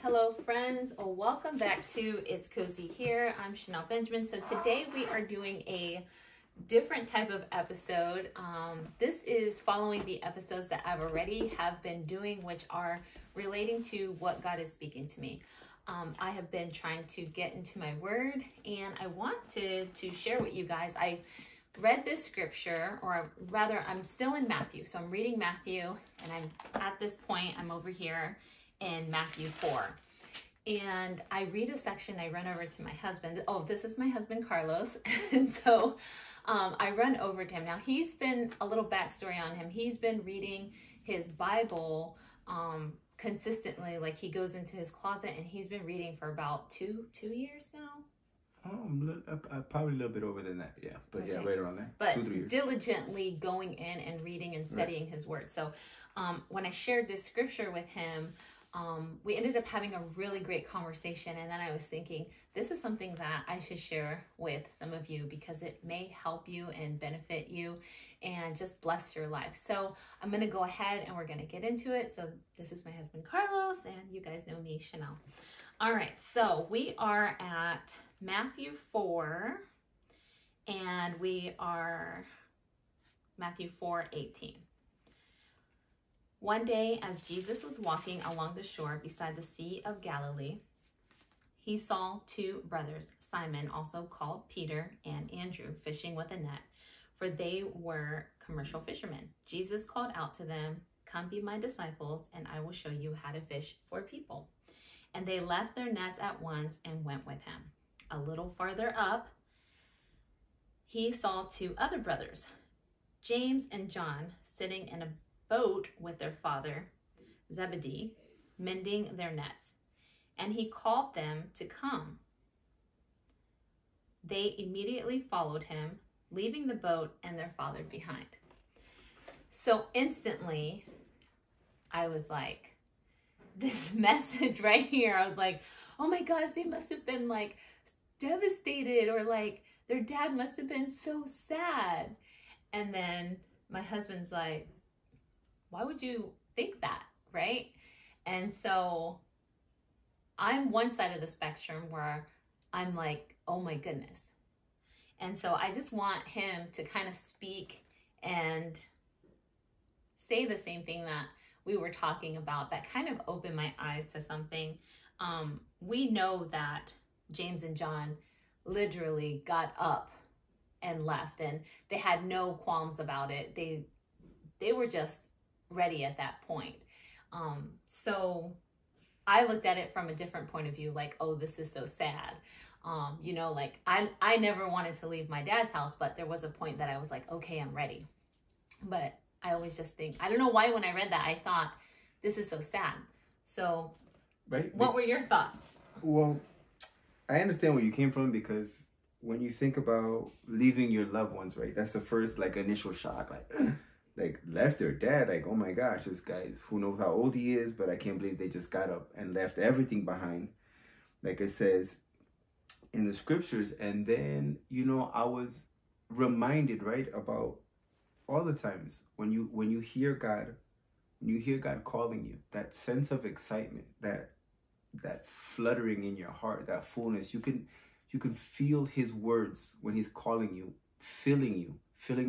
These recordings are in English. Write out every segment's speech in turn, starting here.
Hello friends, welcome back to It's Cozy Here. I'm Chanel Benjamin. So today we are doing a different type of episode. This is following the episodes that I've already have been doing, which are relating to what God is speaking to me. I have been trying to get into my word, and I wanted to share with you guys. I read this scripture, or rather I'm still in Matthew. So I'm reading Matthew, and I'm at this point, I'm over here in Matthew 4. And I read a section, I run over to my husband. Oh, this is my husband, Carlos. And so I run over to him. Now, he's been, a little backstory on him, he's been reading his Bible consistently. Like, he goes into his closet and he's been reading for about two years now. Probably a little bit over than that, yeah. But okay. Yeah, right around there. But 2-3 years. Diligently going in and reading and studying his word. So when I shared this scripture with him, we ended up having a really great conversation. And then I was thinking, this is something that I should share with some of you because it may help you and benefit you and just bless your life. So I'm going to go ahead and we're going to get into it. So this is my husband, Carlos, and you guys know me, Chanel. All right, so we are at Matthew 4, and we are Matthew 4:18. One day, as Jesus was walking along the shore beside the Sea of Galilee, he saw two brothers, Simon, also called Peter, and Andrew, fishing with a net, for they were commercial fishermen. Jesus called out to them, "Come be my disciples, and I will show you how to fish for people." And they left their nets at once and went with him. A little farther up, he saw two other brothers, James and John, sitting in a boat with their father, Zebedee, mending their nets. And he called them to come. They immediately followed him, leaving the boat and their father behind. So instantly, I was like, this message right here, I was like, oh my gosh, they must have been like devastated, or like their dad must have been so sad. And then my husband's like, why would you think that, right? And so I'm one side of the spectrum where I'm like, oh my goodness. And so I just want him to kind of speak and say the same thing that we were talking about, that kind of opened my eyes to something. We know that James and John literally got up and left, and they had no qualms about it. They were just ready at that point. So I looked at it from a different point of view, like, oh, this is so sad. Like I never wanted to leave my dad's house, but there was a point that I was like, okay, I'm ready. But I always just think, I don't know why when I read that, I thought, this is so sad. So right? What were your thoughts? Well, I understand where you came from, because when you think about leaving your loved ones, right, that's the first like initial shock, like left their dad, like, oh my gosh, this guy, who knows how old he is, but I can't believe they just got up and left everything behind, like it says in the scriptures. And then, I was reminded, right, about all the times when you hear God calling you, that sense of excitement, that fluttering in your heart, that fullness, you can feel his words when he's calling you, filling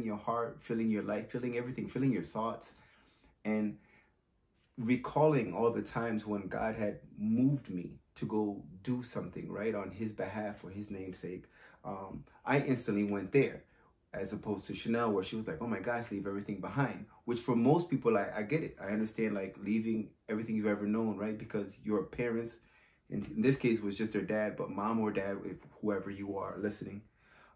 your heart, filling your life, filling everything, filling your thoughts, and recalling all the times when God had moved me to go do something, right, on his behalf, for his name's sake. I instantly went there, as opposed to Chanel, where she was like, oh my gosh, leave everything behind. Which for most people, I get it. I understand, like, leaving everything you've ever known, right? Because your parents, in this case, was just their dad, but mom or dad, if whoever you are listening,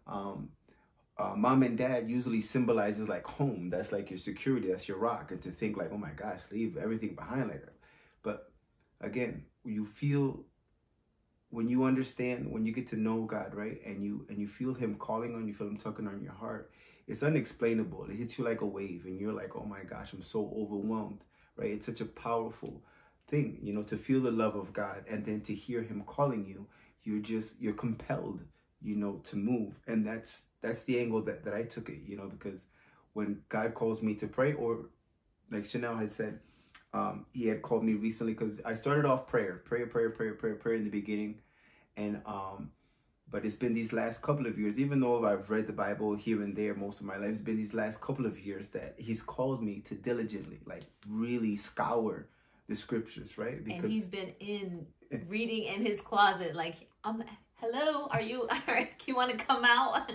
mom and dad usually symbolizes like home. That's like your security, that's your rock. And to think like, oh my gosh, leave everything behind like that. But again, you feel, when you understand, when you get to know God, right, and you feel him calling on you, feel him tugging on your heart, it's unexplainable. It hits you like a wave, and you're like, oh my gosh, I'm so overwhelmed, right? It's such a powerful thing, to feel the love of God, and then to hear him calling you, you're compelled, to move. And that's the angle that I took it, because when God calls me to pray, or like Chanel had said, he had called me recently because I started off prayer in the beginning, and but it's been these last couple of years, even though I've read the Bible here and there most of my life, it's been these last couple of years that he's called me to diligently, like, really scour the scriptures, right? Because, and he's been reading in his closet, like, hello, you want to come out?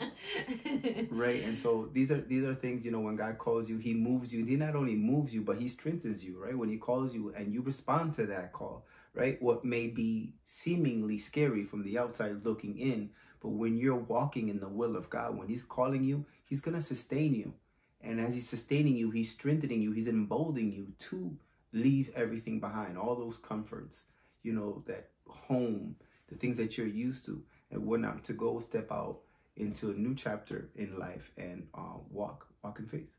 Right. And so these are things, you know, when God calls you, he moves you. He not only moves you, but he strengthens you, right? When he calls you and you respond to that call, right? What may be seemingly scary from the outside looking in, but when you're walking in the will of God, when he's calling you, he's going to sustain you. And as he's sustaining you, he's strengthening you, he's emboldening you to leave everything behind, all those comforts, you know, that home, the things that you're used to, and whatnot, to go step out into a new chapter in life and walk in faith.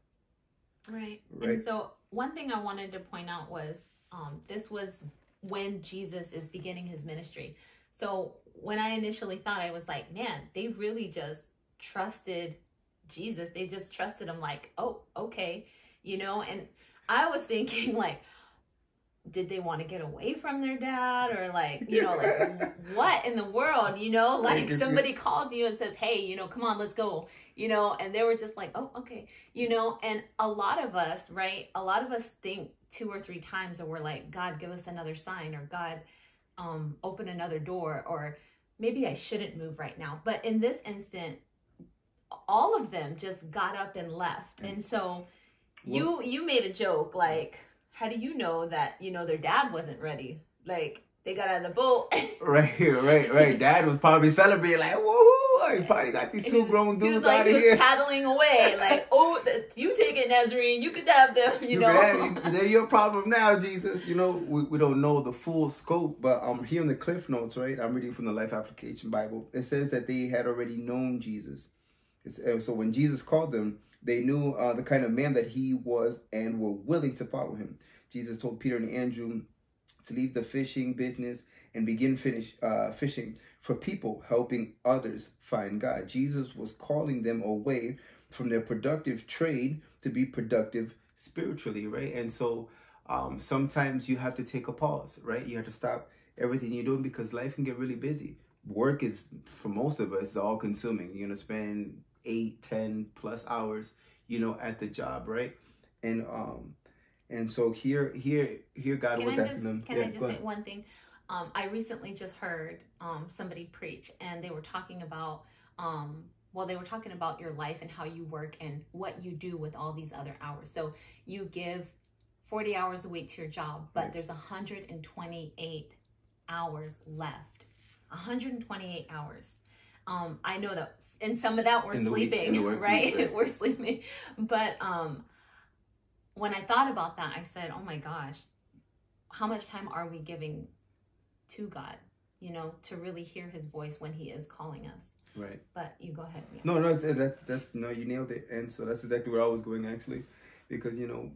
Right. And so one thing I wanted to point out was this was when Jesus is beginning his ministry. So when I initially thought, I was like, man, they really just trusted Jesus. They just trusted him, like, oh, okay, you know. And I was thinking, like, did they want to get away from their dad, or like, you know, like, what in the world, you know, like somebody calls you and says, hey, you know, come on, let's go, you know, and they were just like, oh, okay, you know. And a lot of us, right, a lot of us think 2 or 3 times, or we're like, God, give us another sign, or God, open another door, or maybe I shouldn't move right now. But in this instant, all of them just got up and left. And so you made a joke, like, how do you know that, you know, their dad wasn't ready? Like, they got out of the boat. Right. Dad was probably celebrating, like, woohoo! He probably got these 2 grown dudes out of here. He was paddling away, like, oh, you take it, Nazarene. You could have them, you know. They're your problem now, Jesus. You know, we don't know the full scope, but here in the Cliff Notes, right, I'm reading from the Life Application Bible. It says that they had already known Jesus. So when Jesus called them, they knew the kind of man that he was and were willing to follow him. Jesus told Peter and Andrew to leave the fishing business and begin fishing for people, helping others find God. Jesus was calling them away from their productive trade to be productive spiritually, right? And so sometimes you have to take a pause, right? You have to stop everything you're doing because life can get really busy. Work is, for most of us, all consuming. You're going to spend 8, 10 plus hours, you know, at the job, right? And so here God was asking them. Can I just say one thing? I recently just heard somebody preach, and they were talking about they were talking about your life and how you work and what you do with all these other hours. So you give 40 hours a week to your job, but right. There's 128 hours left. 128 hours. I know that, and some of that we're sleeping, right? We're sleeping. But when I thought about that, I said, oh my gosh, how much time are we giving to God, you know, to really hear his voice when he is calling us? Right. But you go ahead. No, you nailed it. And so that's exactly where I was going, actually, because, you know,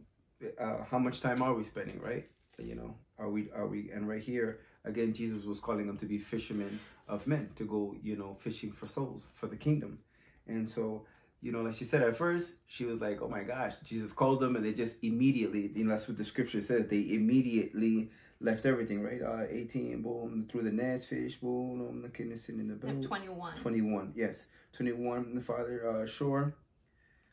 how much time are we spending, right? You know, are we, and right here, again, Jesus was calling them to be fishermen of men, to go, you know, fishing for souls, for the kingdom. And so, you know, like she said at first, she was like, oh my gosh, Jesus called them, and they just immediately, you know, that's what the scripture says, they immediately left everything, right? 18, boom, through the nets, fish, boom, the kidney sitting in the boat. 21, yes. 21, the farther shore.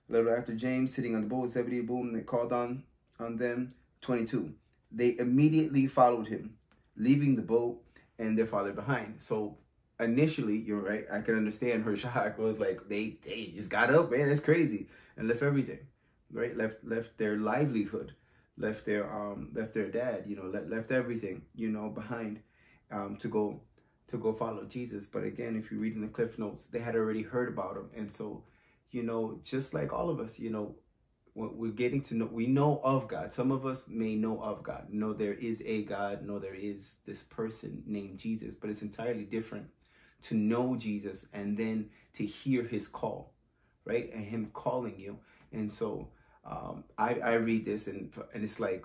A little after James sitting on the boat, Zebedee, boom, they called on them. 22, they immediately followed him, leaving the boat and their father behind. So initially, you're right, I can understand her shock. Was like, they just got up, man, that's crazy, and left everything, right? Left their livelihood, left their dad, you know, left everything, you know, behind, to go follow Jesus. But again, if you read in the Cliff Notes, they had already heard about him. And so, you know, just like all of us, you know, we're getting to know, we know of God. Some of us may know of God, know there is a God, know there is this person named Jesus, but it's entirely different to know Jesus and then to hear his call, right? And him calling you. And so I read this and it's like,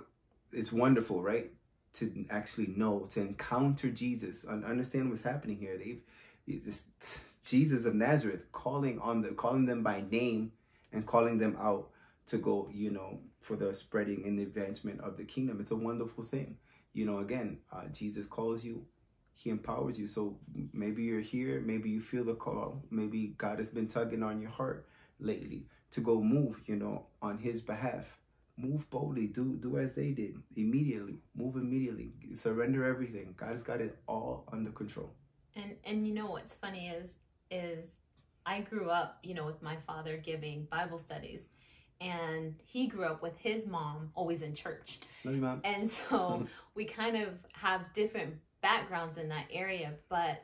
it's wonderful, right? To actually know, to encounter Jesus and understand what's happening here. This Jesus of Nazareth calling them by name and calling them out to go, you know, for the spreading and the advancement of the kingdom. It's a wonderful thing. You know, again, Jesus calls you, he empowers you. So maybe you're here, maybe you feel the call, maybe God has been tugging on your heart lately to go move, you know, on his behalf. Move boldly, do as they did, immediately, move immediately, surrender everything. God has got it all under control. And you know what's funny is I grew up, you know, with my father giving Bible studies, and he grew up with his mom always in church. Love you, Mom. And so we kind of have different backgrounds in that area, but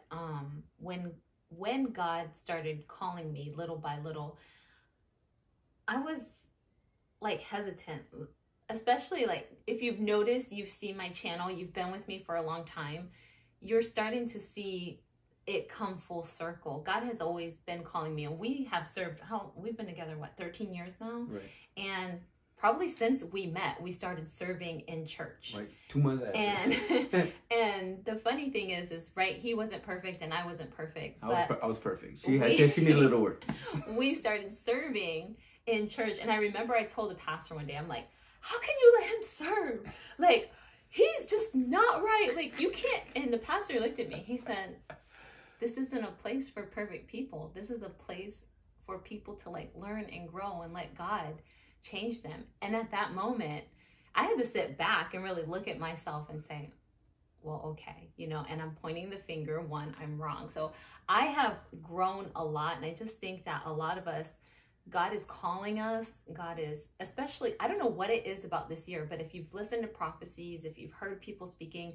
when God started calling me little by little, I was like hesitant, especially like if you've noticed, you've seen my channel, you've been with me for a long time, you're starting to see it come full circle. God has always been calling me, and we have served, we've been together, 13 years now? Right. And probably since we met, we started serving in church. Like 2 months after. And the funny thing is right, he wasn't perfect and I wasn't perfect. I was perfect. She needed a little work. We started serving in church, and I remember I told the pastor one day, I'm like, how can you let him serve? Like, he's just not right. Like, you can't. And the pastor looked at me. He said, this isn't a place for perfect people. This is a place for people to like learn and grow and let God change them. And at that moment, I had to sit back and really look at myself and say, well, okay, you know, and I'm pointing the finger, one, I'm wrong. So I have grown a lot. And I just think that a lot of us, God is calling us. God is, especially, I don't know what it is about this year, but if you've listened to prophecies, if you've heard people speaking,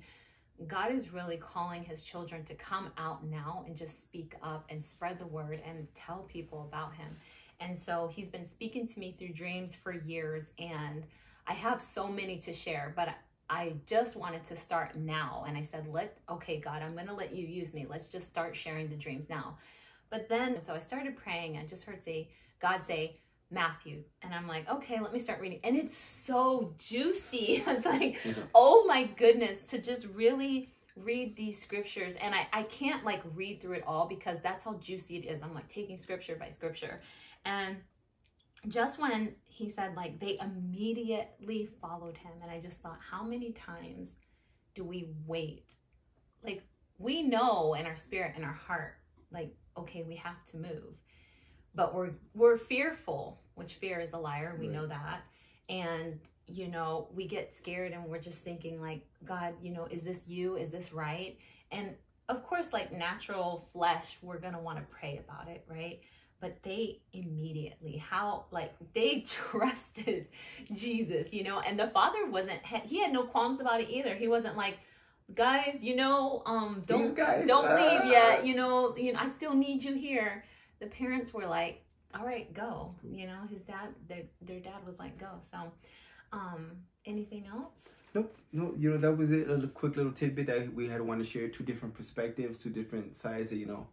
God is really calling his children to come out now and just speak up and spread the word and tell people about him. And so he's been speaking to me through dreams for years, and I have so many to share, but I just wanted to start now. And I said, okay, God, I'm going to let you use me. Let's just start sharing the dreams now. But then, so I started praying, and I just heard God say, Matthew. And I'm like, okay, let me start reading. And it's so juicy. It's like, oh my goodness, to just really read these scriptures. And I can't like read through it all because that's how juicy it is. I'm like taking scripture by scripture. And just when he said, like, they immediately followed him. And I just thought, how many times do we wait? Like, we know in our spirit, in our heart, like, okay, we have to move. But we're fearful, which fear is a liar. We know that. And, you know, we get scared and we're just thinking like, God, you know, is this you? Is this right? And of course, like natural flesh, we're going to want to pray about it, right? But they immediately, they trusted Jesus, you know, and the father he had no qualms about it either. He wasn't like, guys, you know, don't leave yet. You know, I still need you here. The parents were like, all right, go. You know, his dad, their dad was like, go. So, anything else? Nope. No, you know, that was it. A quick little tidbit that we had want to share, 2 different perspectives, 2 different sides, you know,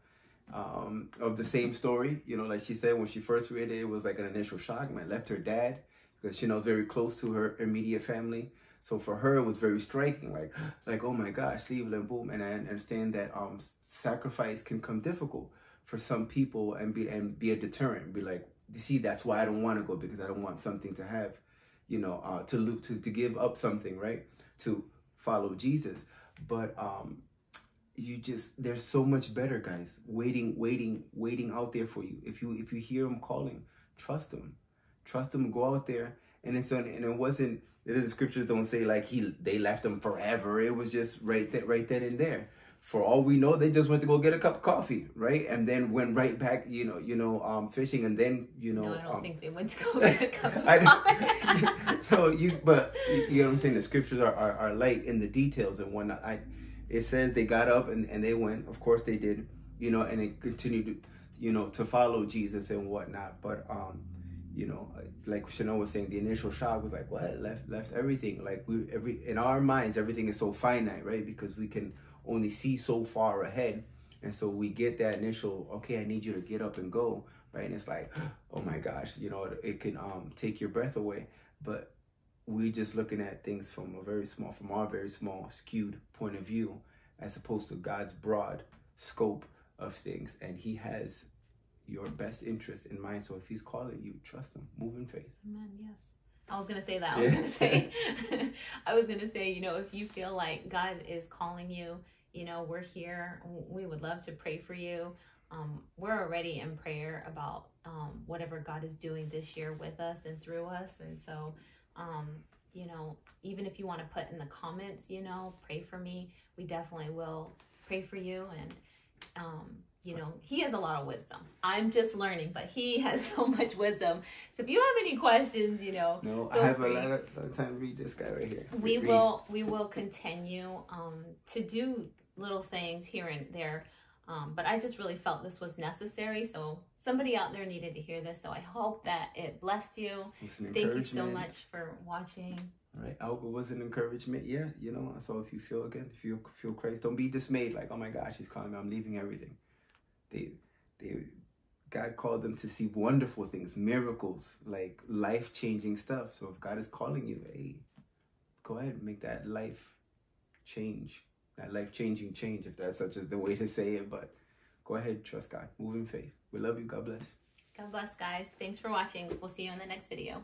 of the same story. You know, like she said, when she first read it, it was like an initial shock. Man, left her dad because she knows very close to her immediate family. So for her, it was very striking, like, oh my gosh, leave and boom. And I understand that sacrifice can come difficult for some people and be a deterrent. Be like, you see, that's why I don't want to go, because I don't want something to have, you know, to give up something, right? To follow Jesus. But there's so much better, guys, waiting out there for you. If you hear him calling, trust him, go out there. And it wasn't, the scriptures don't say like they left him forever. It was just right then and there. For all we know, they just went to go get a cup of coffee, right? And then went right back, fishing, and then, No, I don't think they went to go get a cup of coffee. But you know what I'm saying? The scriptures are light in the details and whatnot. It says they got up and they went. Of course they did, you know, and they continued to, to follow Jesus and whatnot. But, like Chanel was saying, the initial shock was like, what? Left everything. Like in our minds, everything is so finite, right? Because we can only see so far ahead. And so we get that initial, okay, I need you to get up and go, right? And it's like, oh my gosh, you know, it can take your breath away. But we're just looking at things from our very small, skewed point of view, as opposed to God's broad scope of things. And he has your best interest in mind. So if he's calling you, trust him, move in faith. Amen, yes. I was gonna say that. I was gonna say, you know, if you feel like God is calling you, you know, we're here. We would love to pray for you. We're already in prayer about whatever God is doing this year with us and through us. And so, you know, even if you want to put in the comments, you know, pray for me, we definitely will pray for you. And, you know, he has a lot of wisdom. I'm just learning, but he has so much wisdom. So if you have any questions, you know, no, I have a lot of time to read this guy right here. We will continue to do little things here and there. But I just really felt this was necessary. So somebody out there needed to hear this. So I hope that it blessed you. Thank you so much for watching. All right. I hope it was an encouragement. Yeah. You know, so if you feel Christ, don't be dismayed. Like, oh my gosh, he's calling me. I'm leaving everything. God called them to see wonderful things, miracles, like life-changing stuff. So if God is calling you, hey, go ahead and make that life change. That life-changing change, if that's such the way to say it. But go ahead, trust God. Move in faith. We love you. God bless. God bless, guys. Thanks for watching. We'll see you in the next video.